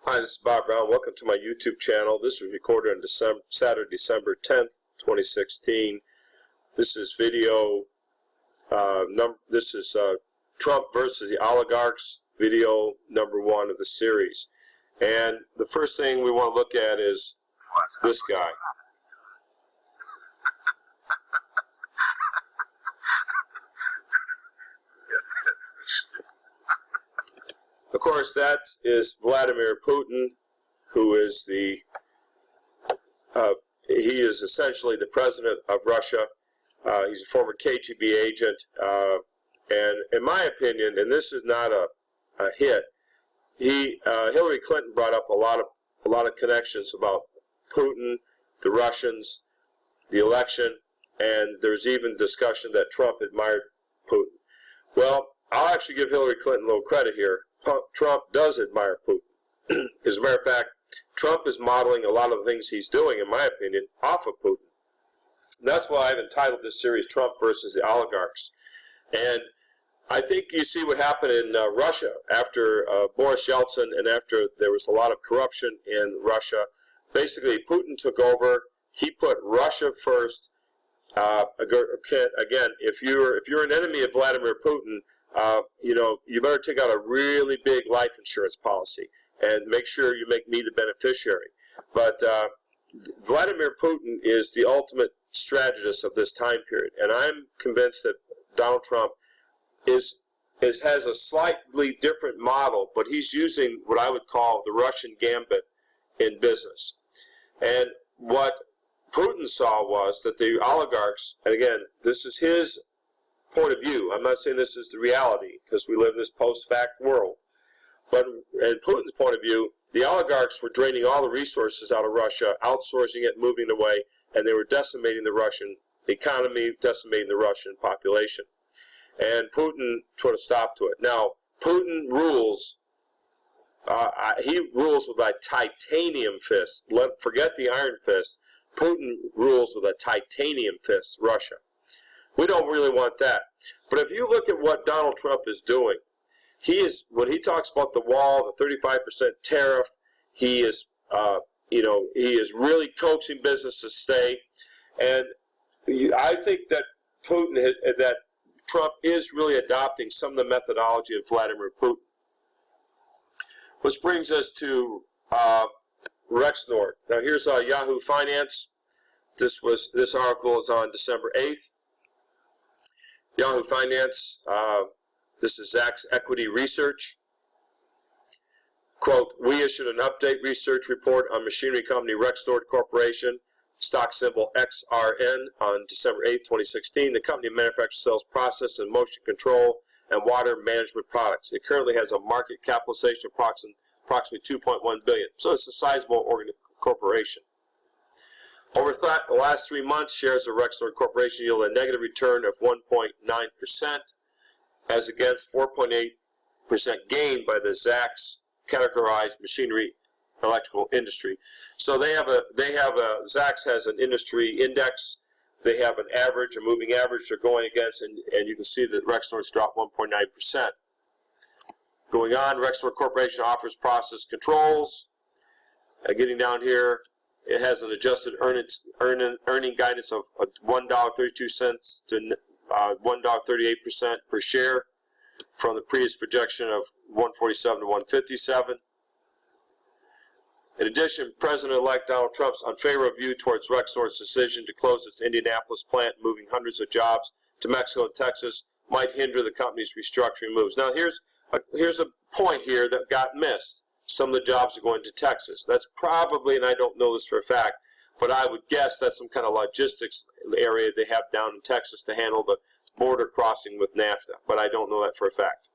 Hi, this is Bob Brown. Welcome to my YouTube channel. This was recorded on Saturday, December 10th, 2016. This is video Trump versus the Oligarchs, video number 1 of the series. And the first thing we want to look at is this guy. Of course, that is Vladimir Putin, who is he is essentially the president of Russia. He's a former KGB agent, and in my opinion, and this is not a hit, Hillary Clinton brought up a lot of connections about Putin, the Russians, the election, and there's even discussion that Trump admired Putin. Well, I'll actually give Hillary Clinton a little credit here. Trump does admire Putin. As a matter of fact, Trump is modeling a lot of the things he's doing, in my opinion, off of Putin. And that's why I've entitled this series Trump versus the Oligarchs. And I think you see what happened in Russia after Boris Yeltsin and after there was a lot of corruption in Russia. Basically, Putin took over. He put Russia first. Again, if you're an enemy of Vladimir Putin, you better take out a really big life insurance policy and make sure you make me the beneficiary. But Vladimir Putin is the ultimate strategist of this time period, and I'm convinced that Donald Trump has a slightly different model, but he's using what I would call the Russian gambit in business. And what Putin saw was that the oligarchs, and again, this is his point of view. I'm not saying this is the reality, because we live in this post-fact world. But in Putin's point of view, the oligarchs were draining all the resources out of Russia, outsourcing it, moving it away, and they were decimating the Russian economy, decimating the Russian population. And Putin put a stop to it. Now, Putin rules, he rules with a titanium fist. Forget the iron fist. Putin rules with a titanium fist, Russia. We don't really want that. But if you look at what Donald Trump is doing, when he talks about the wall, the 35% tariff, he is really coaxing business to stay. And I think that Trump is really adopting some of the methodology of Vladimir Putin. Which brings us to Rexnord. Now here's Yahoo Finance. This article is on December 8th. Yahoo Finance, this is Zacks Equity Research. Quote, we issued an update research report on machinery company Rexnord Corporation, stock symbol XRN, on December 8, 2016. The company manufactures, sells process and motion control and water management products. It currently has a market capitalization of approximately $2.1 billion. So it's a sizable corporation. Over the last 3 months, shares of Rexnord Corporation yielded a negative return of 1.9%, as against 4.8% gain by the Zacks categorized machinery electrical industry. So Zacks has an industry index. They have an average, a moving average they're going against, and you can see that Rexnord's dropped 1.9%. Going on, Rexnord Corporation offers process controls. Getting down here, it has an adjusted earning guidance of $1.32 to $1.38 per share from the previous projection of $1.47 to $1.57. In addition, President-elect Donald Trump's unfavorable view towards Rexnord's decision to close its Indianapolis plant, moving hundreds of jobs to Mexico and Texas, might hinder the company's restructuring moves. Now, here's a point here that got missed. Some of the jobs are going to Texas. That's probably, and I don't know this for a fact, but I would guess that's some kind of logistics area they have down in Texas to handle the border crossing with NAFTA, but I don't know that for a fact.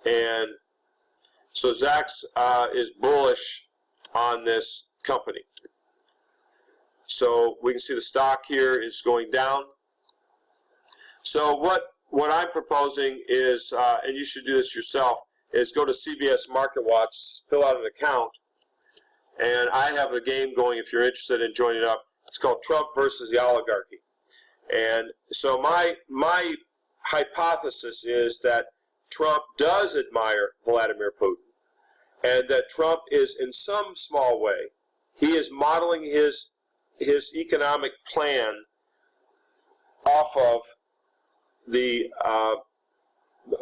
And so Zacks is bullish on this company. So we can see the stock here is going down. So what I'm proposing is, and you should do this yourself, is go to CBS Market Watch, fill out an account, and I have a game going if you're interested in joining up. It's called Trump versus the Oligarchy. And so my hypothesis is that Trump does admire Vladimir Putin, and that Trump is, in some small way, he is modeling his economic plan off of the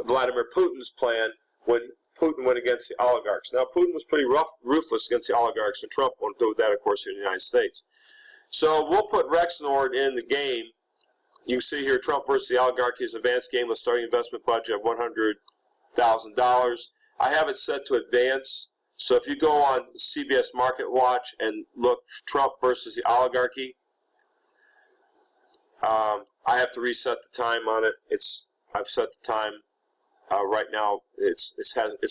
Vladimir Putin's plan when Putin went against the oligarchs. Now, Putin was pretty ruthless against the oligarchs, and Trump won't do that, of course, here in the United States. So we'll put Rexnord in the game. You can see here Trump versus the oligarchies, advanced game with starting investment budget of $100,000. I have it set to advance. So if you go on CBS Market Watch and look Trump versus the oligarchy, I have to reset the time on it. I've set the time right now. It's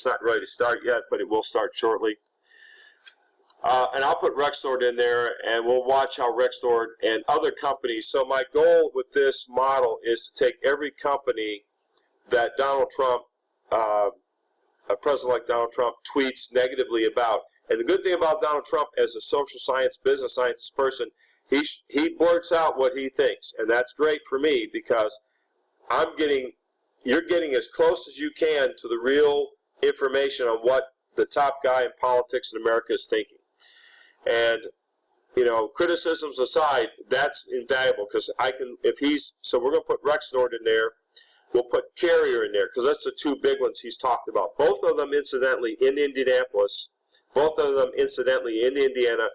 not ready to start yet, but it will start shortly. And I'll put Rexnord in there, and we'll watch how Rexnord and other companies. So my goal with this model is to take every company that Donald Trump, a president like Donald Trump, tweets negatively about. And the good thing about Donald Trump as a social science, business scientist person, he blurts out what he thinks, and that's great for me because you're getting as close as you can to the real information on what the top guy in politics in America is thinking. And, you know, criticisms aside, that's invaluable because so we're going to put Rexnord in there. We'll put Carrier in there because that's the two big ones he's talked about. Both of them, incidentally, in Indianapolis. Both of them, incidentally, in Indiana.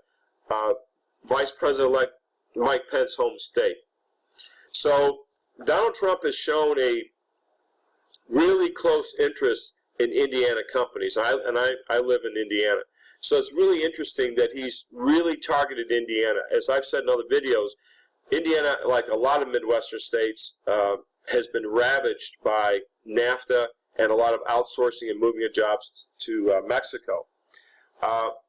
Vice President-elect Mike Pence, home state. So Donald Trump has shown a really close interest in Indiana companies. I live in Indiana. So it's really interesting that he's really targeted Indiana. As I've said in other videos, Indiana, like a lot of Midwestern states, has been ravaged by NAFTA and a lot of outsourcing and moving of jobs to Mexico.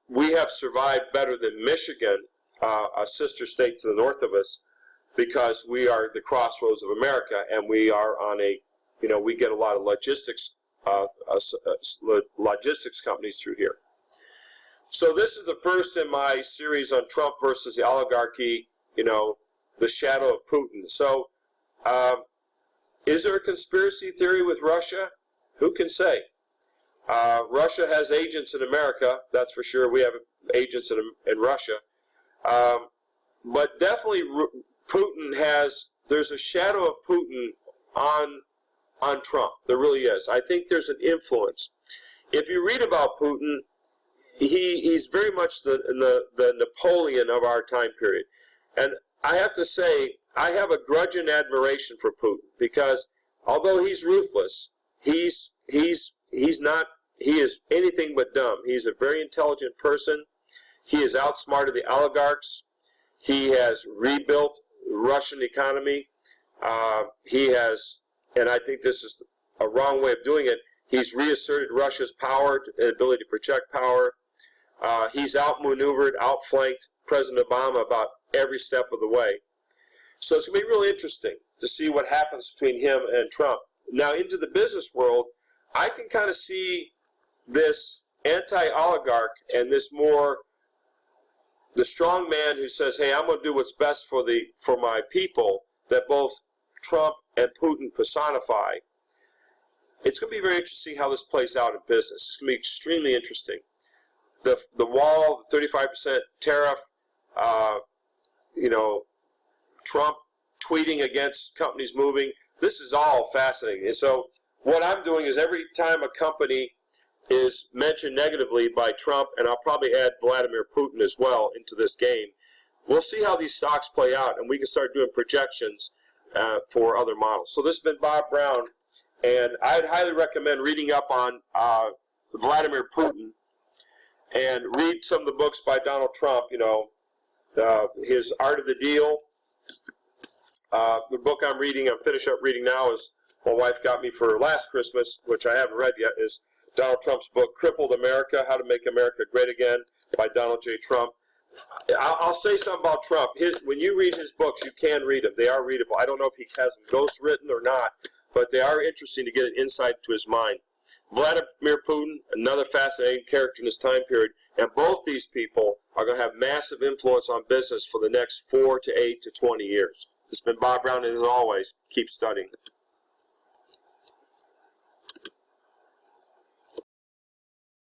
We have survived better than Michigan, a sister state to the north of us, because we are the crossroads of America, and we are on we get a lot of logistics companies through here. So this is the first in my series on Trump versus the oligarchy, the shadow of Putin. So is there a conspiracy theory with Russia? Who can say? Russia has agents in America, that's for sure. We have agents in Russia. But definitely there's a shadow of Putin on Trump. There really is. I think there's an influence. If you read about Putin, he's very much the Napoleon of our time period. And I have to say, I have a grudging admiration for Putin because although he's ruthless, he is anything but dumb. He's a very intelligent person. He has outsmarted the oligarchs. He has rebuilt the Russian economy. He has, and I think this is a wrong way of doing it, he's reasserted Russia's power and ability to project power. He's outmaneuvered, outflanked President Obama about every step of the way. So it's going to be really interesting to see what happens between him and Trump. Now, into the business world, I can kind of see this anti-oligarch and this the strong man who says, hey, I'm going to do what's best for my people, that both Trump and Putin personify. It's going to be very interesting how this plays out in business. It's going to be extremely interesting. The wall, the 35% tariff, Trump tweeting against companies moving. This is all fascinating. And so what I'm doing is every time a company is mentioned negatively by Trump, and I'll probably add Vladimir Putin as well into this game, we'll see how these stocks play out, and we can start doing projections for other models. So this has been Bob Brown, and I'd highly recommend reading up on Vladimir Putin and read some of the books by Donald Trump, his Art of the Deal. The book I'm finishing up reading now is my wife got me for last Christmas, which I haven't read yet, is Donald Trump's book, Crippled America, How to Make America Great Again, by Donald J. Trump. I'll say something about Trump. When you read his books, you can read them. They are readable. I don't know if he has them ghostwritten or not, but they are interesting to get an insight to his mind. Vladimir Putin, another fascinating character in this time period, and both these people are going to have massive influence on business for the next 4 to 8 to 20 years. This has been Bob Brown, and as always, keep studying.